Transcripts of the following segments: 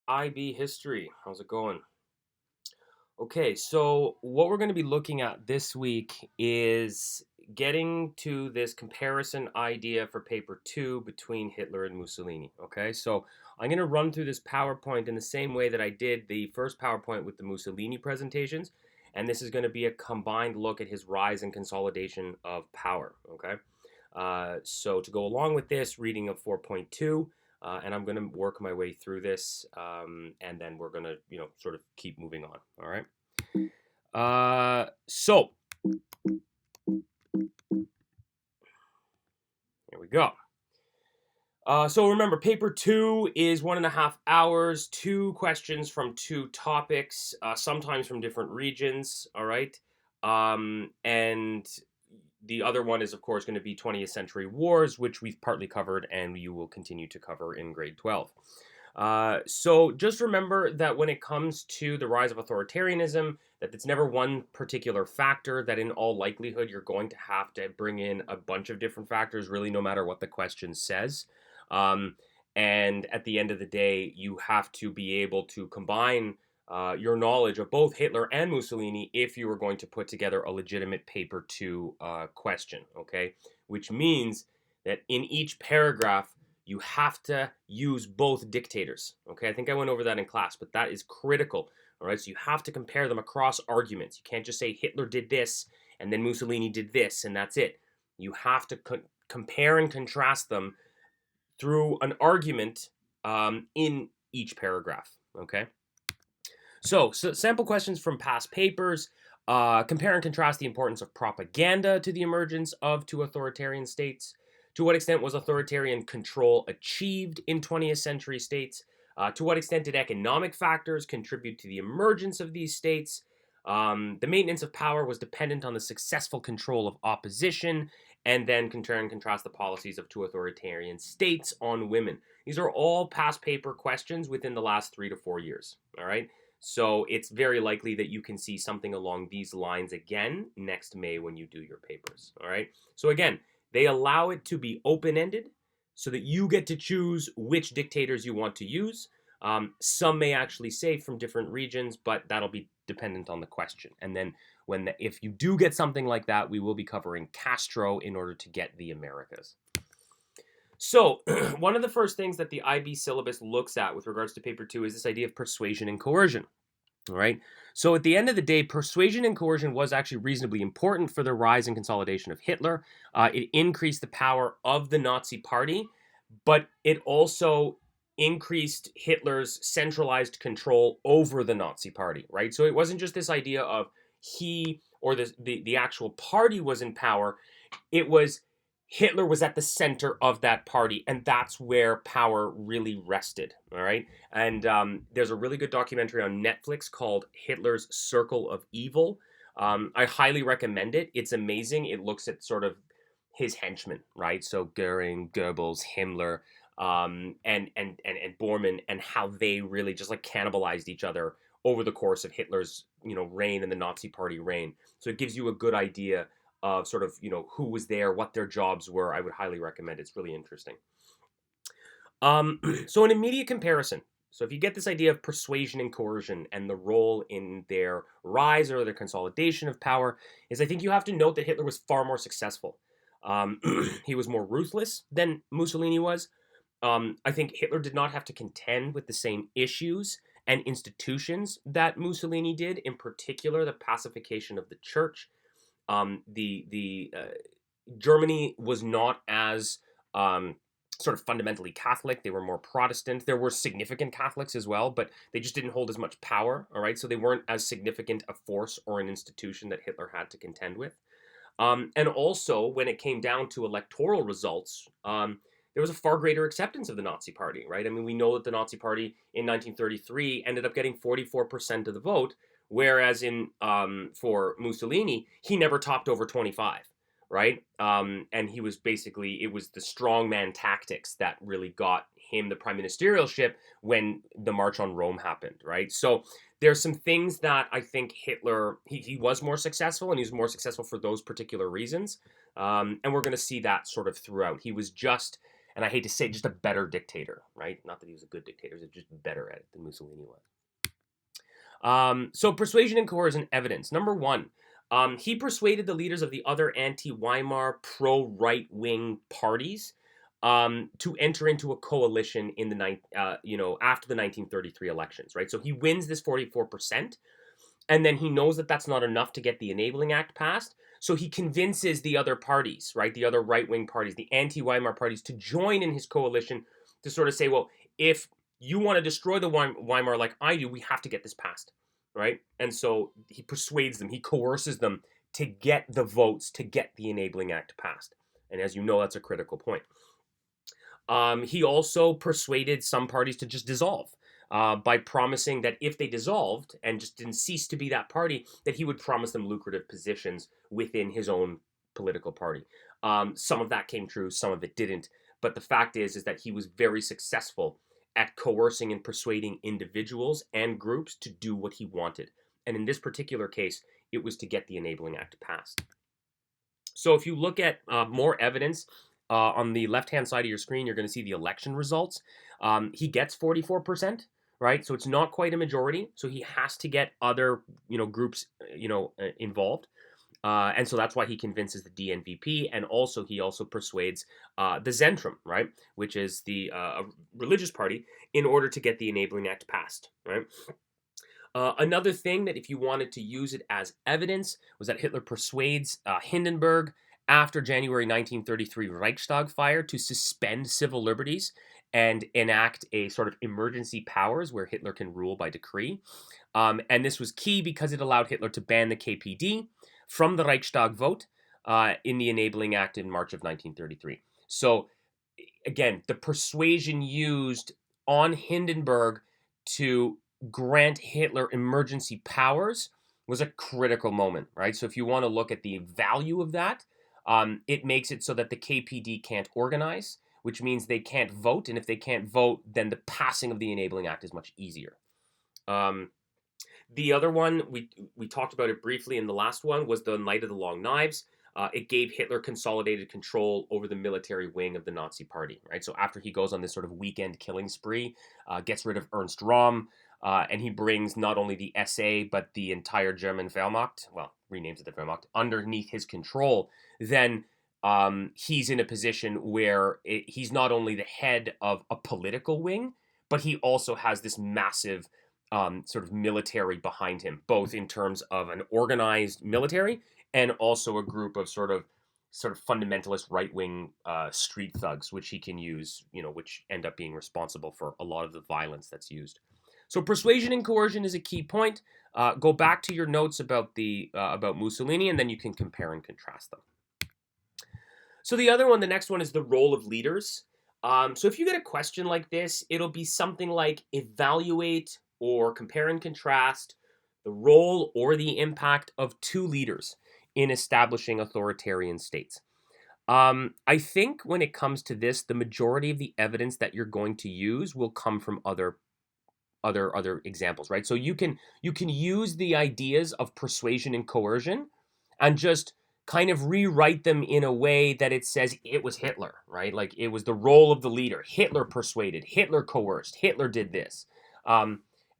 IB history. How's it going? Okay, so what we're going to be looking at this week is getting to this comparison idea for paper two between Hitler and Mussolini. Okay, so I'm going to run through this PowerPoint in the same way that I did the first PowerPoint with the Mussolini presentations, and this is going to be a combined look at his rise and consolidation of power. Okay, so to go along with this, reading of 4.2. And I'm going to work my way through this, and then we're going to, sort of keep moving on. All right. So here we go. So remember, paper two is 1.5 hours, two questions from two topics, sometimes from different regions. All right. And the other one is, of course, going to be 20th century wars, which we've partly covered and you will continue to cover in grade 12. So just remember that when it comes to the rise of authoritarianism, that it's never one particular factor, that in all likelihood you're going to have to bring in a bunch of different factors, really no matter what the question says. Um, and at the end of the day, you have to be able to combine your knowledge of both Hitler and Mussolini if you were going to put together a legitimate paper two question, okay? Which means that in each paragraph, you have to use both dictators. Okay, I think I went over that in class, but that is critical. All right, so you have to compare them across arguments. You can't just say Hitler did this and then Mussolini did this and that's it. You have to compare and contrast them through an argument in each paragraph. Okay, so sample questions from past papers. Compare and contrast the importance of propaganda to the emergence of two authoritarian states. To what extent was authoritarian control achieved in 20th century states? To what extent did economic factors contribute to the emergence of these states? The maintenance of power was dependent on the successful control of opposition, and then compare and contrast the policies of two authoritarian states on women. These are all past paper questions within the last 3 to 4 years. All right. So it's very likely that you can see something along these lines again next May when you do your papers. All right. So again, they allow it to be open-ended so that you get to choose which dictators you want to use. Some may actually say from different regions, but that'll be dependent on the question. And then if you do get something like that, we will be covering Castro in order to get the Americas. So one of the first things that the IB syllabus looks at with regards to paper two is this idea of persuasion and coercion. All right. So at the end of the day, persuasion and coercion was actually reasonably important for the rise and consolidation of Hitler. It increased the power of the Nazi Party, but it also increased Hitler's centralized control over the Nazi Party, right? So it wasn't just this idea of he or the actual party was in power. It was Hitler was at the center of that party, and that's where power really rested. All right. And there's a really good documentary on Netflix called Hitler's Circle of Evil. I highly recommend it. It's amazing. It looks at sort of his henchmen, right? So Goering, Goebbels, Himmler, and Bormann, and how they really just like cannibalized each other over the course of Hitler's reign and the Nazi Party reign. So it gives you a good idea of sort of who was there, what their jobs were. I would highly recommend it. It's really interesting. So an immediate comparison. So if you get this idea of persuasion and coercion and the role in their rise or their consolidation of power, is I think you have to note that Hitler was far more successful. He was more ruthless than Mussolini was. I think Hitler did not have to contend with the same issues and institutions that Mussolini did, in particular the pacification of the church. The Germany was not as sort of fundamentally Catholic. They were more Protestant. There were significant Catholics as well, but they just didn't hold as much power. All right, so they weren't as significant a force or an institution that Hitler had to contend with. And also, when it came down to electoral results, there was a far greater acceptance of the Nazi Party, right? I mean, we know that the Nazi Party in 1933 ended up getting 44% of the vote, whereas for Mussolini, he never topped over 25, right? And he was basically, it was the strongman tactics that really got him the prime ministerialship when the March on Rome happened, right? So there's some things that I think Hitler, he was more successful, and he was more successful for those particular reasons. And we're going to see that sort of throughout. He was just And I hate to say it, just a better dictator, right? Not that he was a good dictator, he was just better at it than Mussolini was. So persuasion and coercion evidence. Number one, he persuaded the leaders of the other anti-Weimar pro-right-wing parties to enter into a coalition in the after the 1933 elections, right? So he wins this 44%, and then he knows that that's not enough to get the Enabling Act passed. So he convinces the other parties, right, the other right-wing parties, the anti-Weimar parties, to join in his coalition to sort of say, well, if you want to destroy the Weimar like I do, we have to get this passed, right? And so he persuades them, he coerces them to get the votes to get the Enabling Act passed. And as you know, that's a critical point. He also persuaded some parties to just dissolve by promising that if they dissolved and just didn't cease to be that party, that he would promise them lucrative positions within his own political party. Some of that came true, some of it didn't. But the fact is that he was very successful at coercing and persuading individuals and groups to do what he wanted. And in this particular case, it was to get the Enabling Act passed. So if you look at more evidence on the left-hand side of your screen, you're going to see the election results. He gets 44%, right? So it's not quite a majority. So he has to get other, groups, involved. And so that's why he convinces the DNVP, and also he also persuades the Zentrum, right, which is the religious party, in order to get the Enabling Act passed, right? Another thing that if you wanted to use it as evidence was that Hitler persuades Hindenburg after January 1933 Reichstag fire to suspend civil liberties and enact a sort of emergency powers where Hitler can rule by decree. And this was key because it allowed Hitler to ban the KPD from the Reichstag vote in the Enabling Act in March of 1933. So again, the persuasion used on Hindenburg to grant Hitler emergency powers was a critical moment, right? So if you want to look at the value of that, it makes it so that the KPD can't organize, which means they can't vote. And if they can't vote, then the passing of the Enabling Act is much easier. The other one, we talked about it briefly in the last one, was the Night of the Long Knives. It gave Hitler consolidated control over the military wing of the Nazi party, right? So after he goes on this sort of weekend killing spree, gets rid of Ernst Röhm, and he brings not only the SA, but the entire German Wehrmacht, well, renames it the Wehrmacht, underneath his control, then he's in a position where he's not only the head of a political wing, but he also has this massive sort of military behind him, both in terms of an organized military and also a group of sort of fundamentalist right-wing street thugs, which he can use, which end up being responsible for a lot of the violence that's used. So persuasion and coercion is a key point. Go back to your notes about about Mussolini, and then you can compare and contrast them. So the next one is the role of leaders. So if you get a question like this, it'll be something like evaluate or compare and contrast the role or the impact of two leaders in establishing authoritarian states. I think when it comes to this, the majority of the evidence that you're going to use will come from other examples, right? So you can use the ideas of persuasion and coercion and just kind of rewrite them in a way that it says it was Hitler, right? Like it was the role of the leader. Hitler persuaded, Hitler coerced, Hitler did this.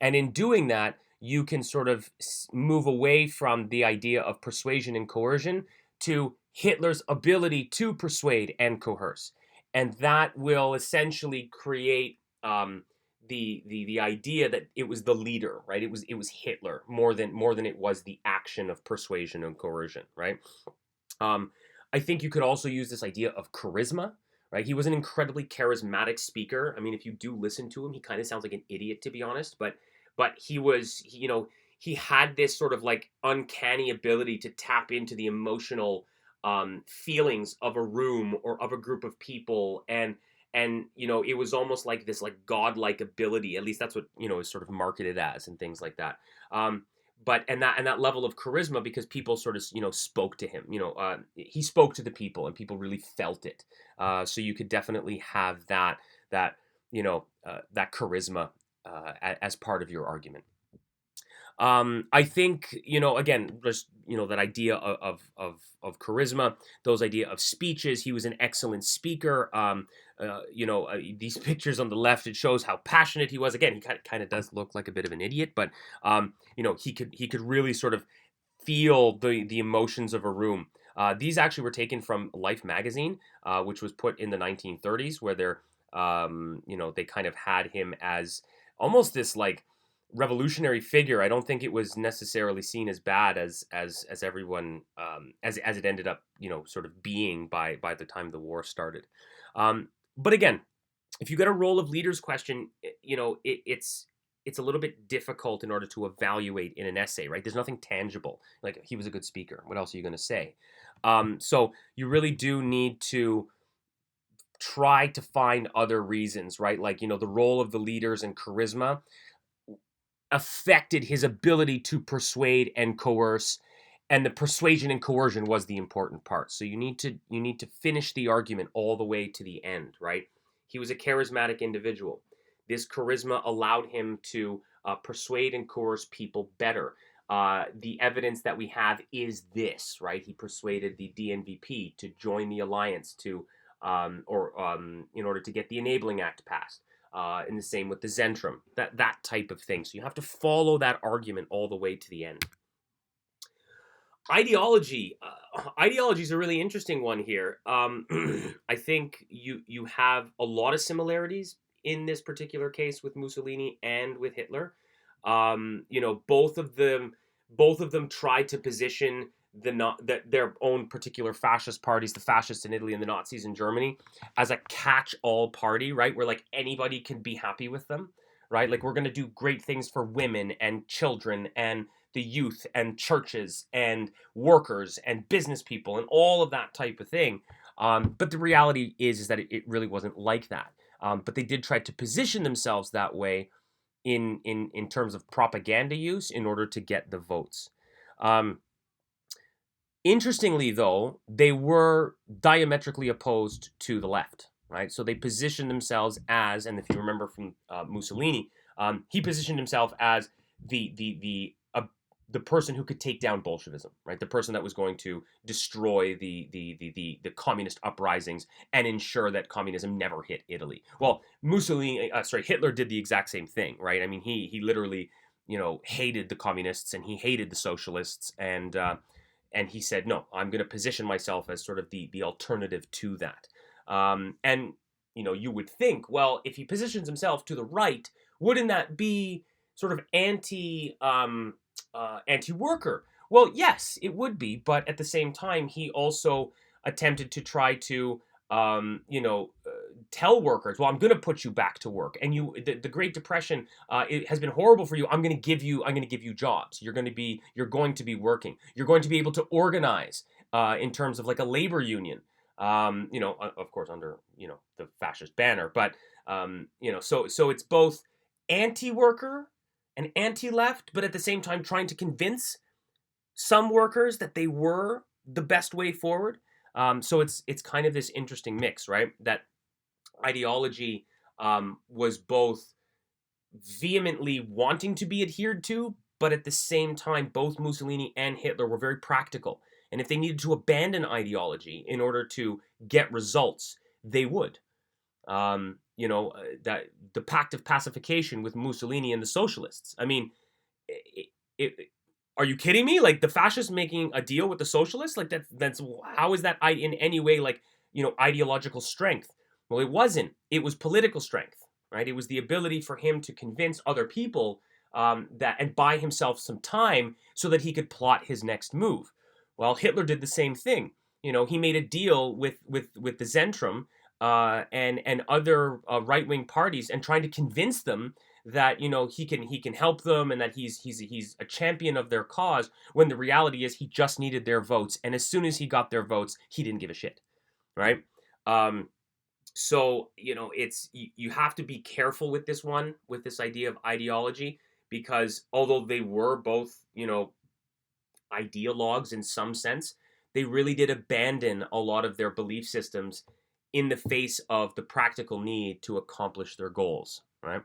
And in doing that, you can sort of move away from the idea of persuasion and coercion to Hitler's ability to persuade and coerce. And that will essentially create the idea that it was the leader, right? It was Hitler more than it was the action of persuasion and coercion, right? I think you could also use this idea of charisma, right? He was an incredibly charismatic speaker. I mean, if you do listen to him, he kind of sounds like an idiot, to be honest, but he had this sort of like uncanny ability to tap into the emotional feelings of a room or of a group of people, and it was almost like this like godlike ability. At least that's what is sort of marketed as and things like that. But that level of charisma, because people sort of spoke to him. He spoke to the people, and people really felt it. So you could definitely have that charisma as part of your argument. I think again, just that idea of charisma, those idea of speeches. He was an excellent speaker. these pictures on the left, it shows how passionate he was. Again, he kind of does look like a bit of an idiot, but he could really sort of feel the emotions of a room. These actually were taken from Life magazine, which was put in the 1930s, where they kind of had him as almost this like revolutionary figure. I don't think it was necessarily seen as bad as everyone as it ended up, sort of being by the time the war started. But again, if you get a role of leaders question, it's a little bit difficult in order to evaluate in an essay, right? There's nothing tangible. Like, he was a good speaker. What else are you going to say? So you really do need to try to find other reasons, right? Like, the role of the leaders and charisma affected his ability to persuade and coerce, and the persuasion and coercion was the important part. So you need to finish the argument all the way to the end, right? He was a charismatic individual. This charisma allowed him to persuade and coerce people better. The evidence that we have is this, right? He persuaded the DNVP to join the alliance in order to get the Enabling Act passed. And the same with the Zentrum, that type of thing. So you have to follow that argument all the way to the end. Ideology is a really interesting one here. I think you have a lot of similarities in this particular case with Mussolini and with Hitler. Both of them tried to position their own particular fascist parties, the fascists in Italy and the Nazis in Germany, as a catch-all party, right? Where like anybody can be happy with them, right? Like, we're going to do great things for women and children and the youth and churches and workers and business people and all of that type of thing. But the reality is that it really wasn't like that. But they did try to position themselves that way in terms of propaganda use in order to get the votes. Interestingly, though, they were diametrically opposed to the left, right? So they positioned themselves as, and if you remember from Mussolini, he positioned himself as the person who could take down Bolshevism, right? The person that was going to destroy the communist uprisings and ensure that communism never hit Italy. Well, Hitler did the exact same thing, right? I mean, he literally, hated the communists and he hated the socialists, and he said, no, I'm going to position myself as sort of the alternative to that. And you would think, well, if he positions himself to the right, wouldn't that be sort of anti-worker? Well, yes, it would be, but at the same time, he also attempted to try to, tell workers, well, I'm going to put you back to work, and the Great Depression, it has been horrible for you. I'm going to give you jobs. You're going to be working. You're going to be able to organize in terms of like a labor union. Of course, under the fascist banner, but so it's both anti-worker and anti-left, but at the same time trying to convince some workers that they were the best way forward. So it's kind of this interesting mix, right? That ideology was both vehemently wanting to be adhered to, but at the same time, both Mussolini and Hitler were very practical. And if they needed to abandon ideology in order to get results, they would. That the Pact of Pacification with Mussolini and the socialists. I mean, are you kidding me? Like, the fascists making a deal with the socialists? Like, that's how is that in any way like ideological strength? Well, it wasn't. It was political strength, right? It was the ability for him to convince other people that and buy himself some time so that he could plot his next move. Well, Hitler did the same thing. He made a deal with the Zentrum and other right-wing parties, and trying to convince them that he can help them and that he's a champion of their cause, when the reality is he just needed their votes, and as soon as he got their votes, he didn't give a shit, right? So it's you have to be careful with this idea of ideology, because although they were both ideologues in some sense, they really did abandon a lot of their belief systems in the face of the practical need to accomplish their goals, right?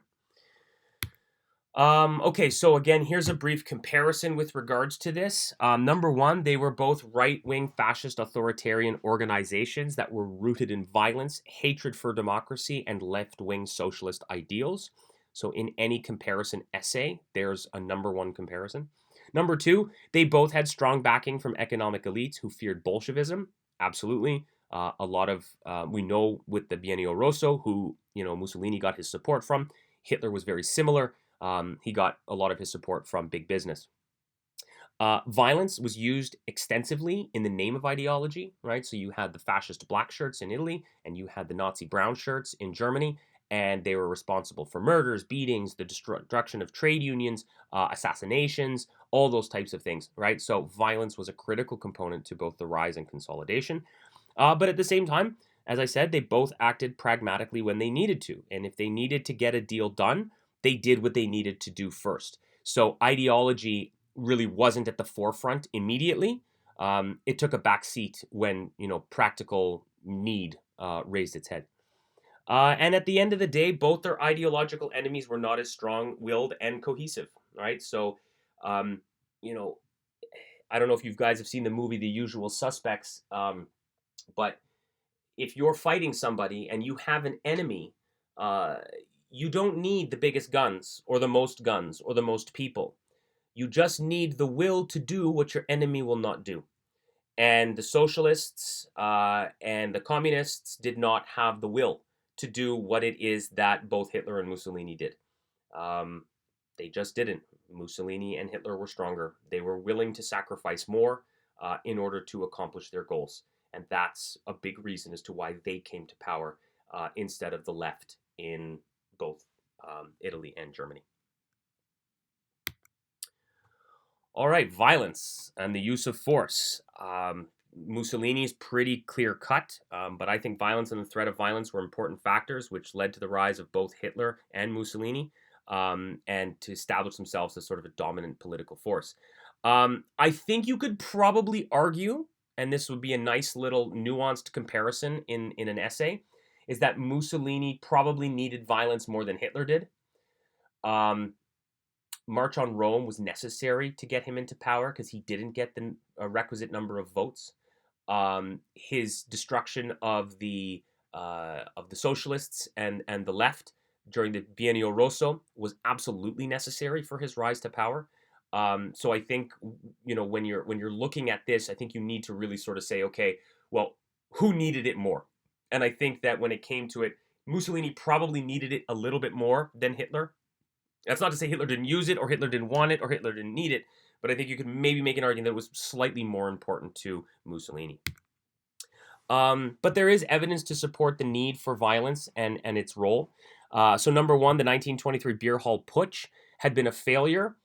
Okay, so again, here's a brief comparison with regards to this. Number one, they were both right wing fascist authoritarian organizations that were rooted in violence, hatred for democracy, and left wing socialist ideals. So, in any comparison essay, there's a number one comparison. Number two, they both had strong backing from economic elites who feared Bolshevism. Absolutely. A lot of, we know with the Biennio Rosso, who, Mussolini got his support from, Hitler was very similar. He got a lot of his support from big business. Violence was used extensively in the name of ideology, right? So you had the fascist black shirts in Italy, and you had the Nazi brown shirts in Germany, and they were responsible for murders, beatings, the destruction of trade unions, assassinations, all those types of things, right? So violence was a critical component to both the rise and consolidation. But at the same time, as I said, they both acted pragmatically when they needed to. And if they needed to get a deal done, they did what they needed to do first. So ideology really wasn't at the forefront immediately. It took a back seat when, practical need raised its head. And at the end of the day, both their ideological enemies were not as strong-willed and cohesive, right? So, um, you know, I don't know if you guys have seen the movie The Usual Suspects, but if you're fighting somebody and you have an enemy, uh, you don't need the biggest guns or the most people. You just need the will to do what your enemy will not do. And the socialists and the communists did not have the will to do what it is that both Hitler and Mussolini did. Um, they just didn't. Mussolini and Hitler were stronger. They were willing to sacrifice more in order to accomplish their goals. And that's a big reason as to why they came to power instead of the left in both Italy and Germany. All right, violence and the use of force. Mussolini's pretty clear cut, but I think violence and the threat of violence were important factors which led to the rise of both Hitler and Mussolini and to establish themselves as sort of a dominant political force. I think you could probably argue, and this would be a nice little nuanced comparison in an essay, is that Mussolini probably needed violence more than Hitler did. Um, March on Rome was necessary to get him into power because he didn't get the requisite number of votes. His destruction of the socialists and the left during the Biennio Rosso was absolutely necessary for his rise to power. So I think when you're looking at this, I think you need to really sort of say, okay, well, who needed it more? And I think that when it came to it, Mussolini probably needed it a little bit more than Hitler. That's not to say Hitler didn't use it, or Hitler didn't want it, or Hitler didn't need it, but I think you could maybe make an argument that it was slightly more important to Mussolini. But there is evidence to support the need for violence and its role. So number one, the 1923 Beer Hall Putsch had been a failure.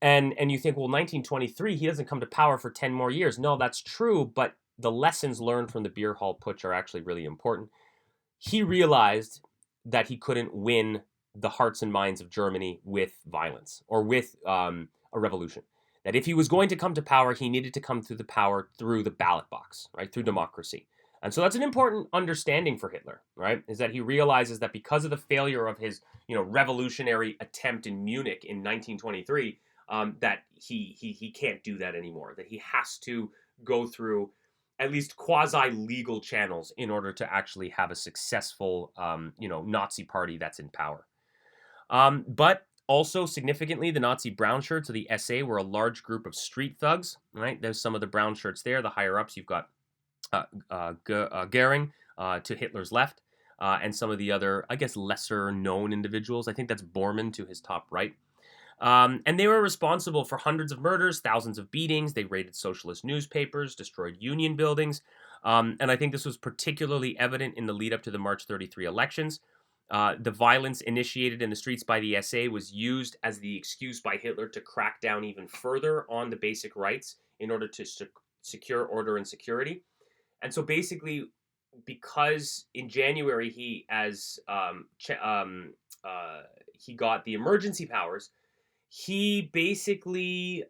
And you think, well, 1923, he doesn't come to power for 10 more years. No, that's true, but the lessons learned from the Beer Hall Putsch are actually really important. He realized that he couldn't win the hearts and minds of Germany with violence or with a revolution. That if he was going to come to power, he needed to come to the power through the ballot box, right? Through democracy. And so that's an important understanding for Hitler, right? Is that he realizes that because of the failure of his, revolutionary attempt in Munich in 1923, that he can't do that anymore. That he has to go through at least quasi-legal channels in order to actually have a successful, Nazi party that's in power. But also significantly, the Nazi brown shirts of the SA were a large group of street thugs. Right, there's some of the brown shirts there. The higher ups, you've got Goering to Hitler's left, and some of the other, I guess, lesser known individuals. I think that's Bormann to his top right. And they were responsible for hundreds of murders, thousands of beatings. They raided socialist newspapers, destroyed union buildings. And I think this was particularly evident in the lead up to the March 33 elections. The violence initiated in the streets by the SA was used as the excuse by Hitler to crack down even further on the basic rights in order to secure order and security. And so basically, because in January he got the emergency powers, he basically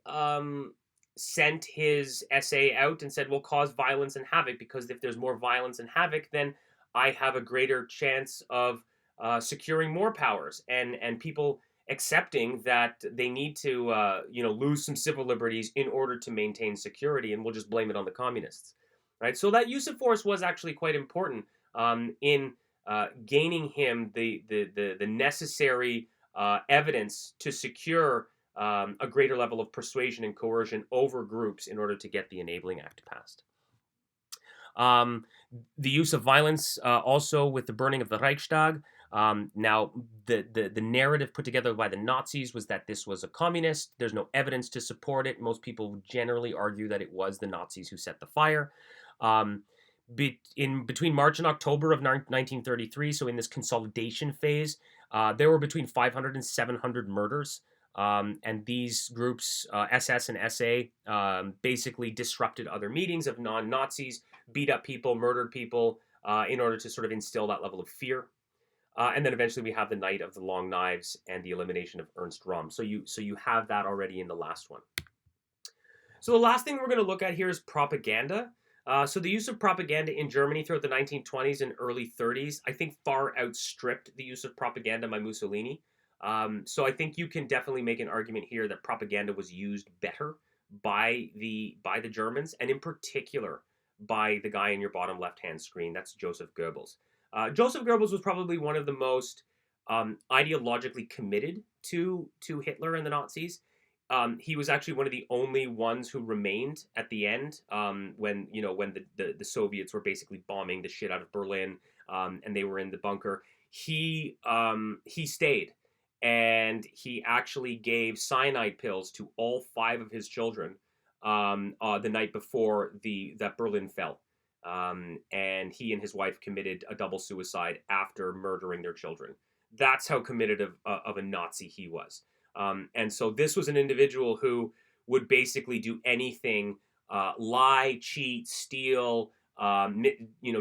sent his SA out and said, "Well, cause violence and havoc, because if there's more violence and havoc, then I have a greater chance of securing more powers." And people accepting that they need to, lose some civil liberties in order to maintain security, and we'll just blame it on the communists, right? So that use of force was actually quite important in gaining him the necessary evidence to secure a greater level of persuasion and coercion over groups in order to get the Enabling Act passed. The use of violence also with the burning of the Reichstag. Now, the narrative put together by the Nazis was that this was a communist. There's no evidence to support it. Most people generally argue that it was the Nazis who set the fire. Between March and October of 1933, so in this consolidation phase, there were between 500 and 700 murders. And these groups, SS and SA, basically disrupted other meetings of non-Nazis, beat up people, murdered people, in order to sort of instill that level of fear. And then eventually we have the Night of the Long Knives and the elimination of Ernst Röhm. So you have that already in the last one. So the last thing we're going to look at here is propaganda. So the use of propaganda in Germany throughout the 1920s and early 30s, I think far outstripped the use of propaganda by Mussolini. So I think you can definitely make an argument here that propaganda was used better by the Germans, and in particular by the guy in your bottom left-hand screen. That's Joseph Goebbels. Joseph Goebbels was probably one of the most ideologically committed to Hitler and the Nazis. He was actually one of the only ones who remained at the end when the Soviets were basically bombing the shit out of Berlin, and they were in the bunker. He stayed, and he actually gave cyanide pills to all 5 of his children the night before that Berlin fell. And he and his wife committed a double suicide after murdering their children. That's how committed of a Nazi he was. And so this was an individual who would basically do anything, lie, cheat, steal,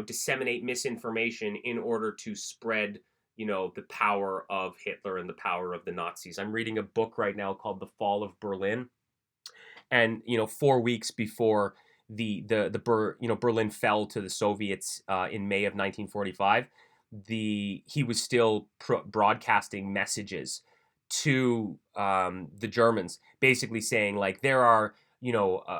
disseminate misinformation in order to spread, the power of Hitler and the power of the Nazis. I'm reading a book right now called The Fall of Berlin. And, 4 weeks before Berlin fell to the Soviets in May of 1945, he was still broadcasting messages to the Germans, basically saying like there are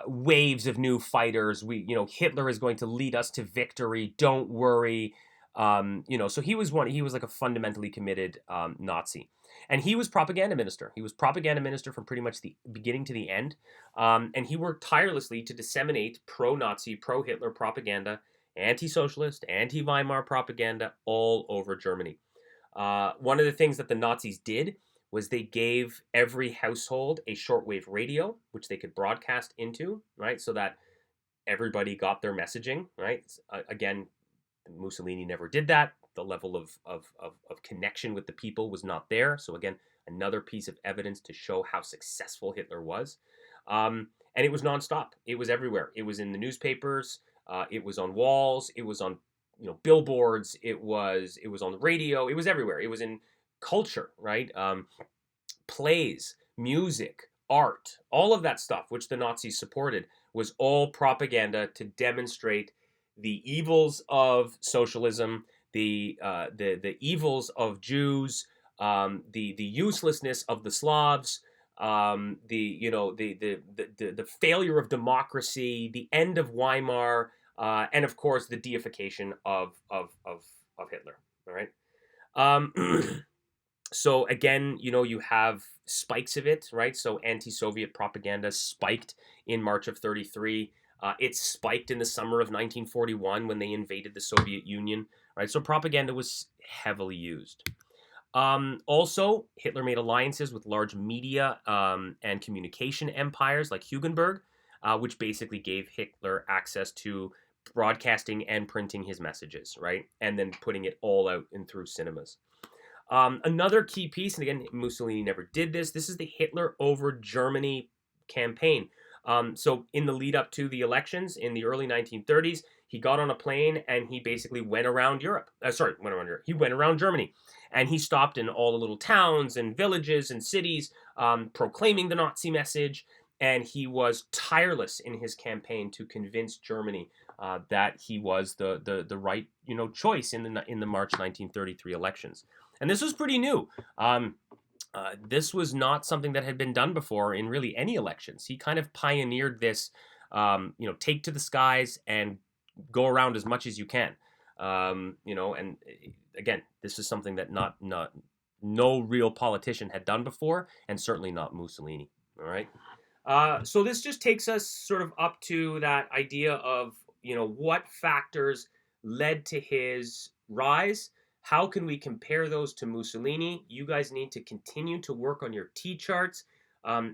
waves of new fighters. Hitler is going to lead us to victory. Don't worry. So he was like a fundamentally committed Nazi. And he was propaganda minister. He was propaganda minister from pretty much the beginning to the end. And he worked tirelessly to disseminate pro-Nazi, pro-Hitler propaganda, anti-socialist, anti-Weimar propaganda all over Germany. One of the things that the Nazis did was they gave every household a shortwave radio, which they could broadcast into, right? So that everybody got their messaging, right? Again, Mussolini never did that. The level of connection with the people was not there. So again, another piece of evidence to show how successful Hitler was. And it was nonstop. It was everywhere. It was in the newspapers. It was on walls. It was on billboards. It was on the radio. It was everywhere. It was in culture, right? Plays, music, art, all of that stuff, which the Nazis supported, was all propaganda to demonstrate the evils of socialism, the evils of Jews, the uselessness of the Slavs, the failure of democracy, the end of Weimar, and of course the deification of Hitler. All right. So again, you have spikes of it, right? So anti-Soviet propaganda spiked in March of 33. It spiked in the summer of 1941 when they invaded the Soviet Union, right? So propaganda was heavily used. Also, Hitler made alliances with large media and communication empires like Hugenberg, which basically gave Hitler access to broadcasting and printing his messages, right? And then putting it all out and through cinemas. Another key piece, and again, Mussolini never did this, this is the Hitler over Germany campaign. So in the lead up to the elections in the early 1930s, he got on a plane and he basically went around Europe. He went around Germany. And he stopped in all the little towns and villages and cities, proclaiming the Nazi message. And he was tireless in his campaign to convince Germany that he was the right choice in the March 1933 elections. And this was pretty new. This was not something that had been done before in really any elections. He kind of pioneered this, take to the skies and go around as much as you can. And again, this is something that not no real politician had done before, and certainly not Mussolini. All right. So this just takes us sort of up to that idea of what factors led to his rise. How can we compare those to Mussolini? You guys need to continue to work on your T charts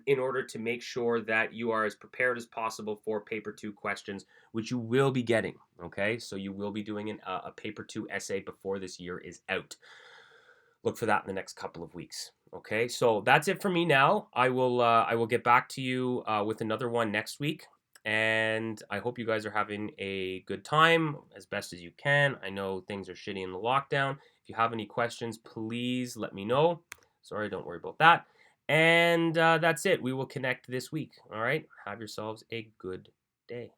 in order to make sure that you are as prepared as possible for paper 2 questions, which you will be getting. Okay, so you will be doing a paper 2 essay before this year is out. Look for that in the next couple of weeks. Okay, so that's it for me now. I will get back to you with another one next week, and I hope you guys are having a good time as best as you can. I know things are shitty in the lockdown. If you have any questions, please let me know. Sorry, don't worry about that. And that's it. We will connect this week. All right. Have yourselves a good day.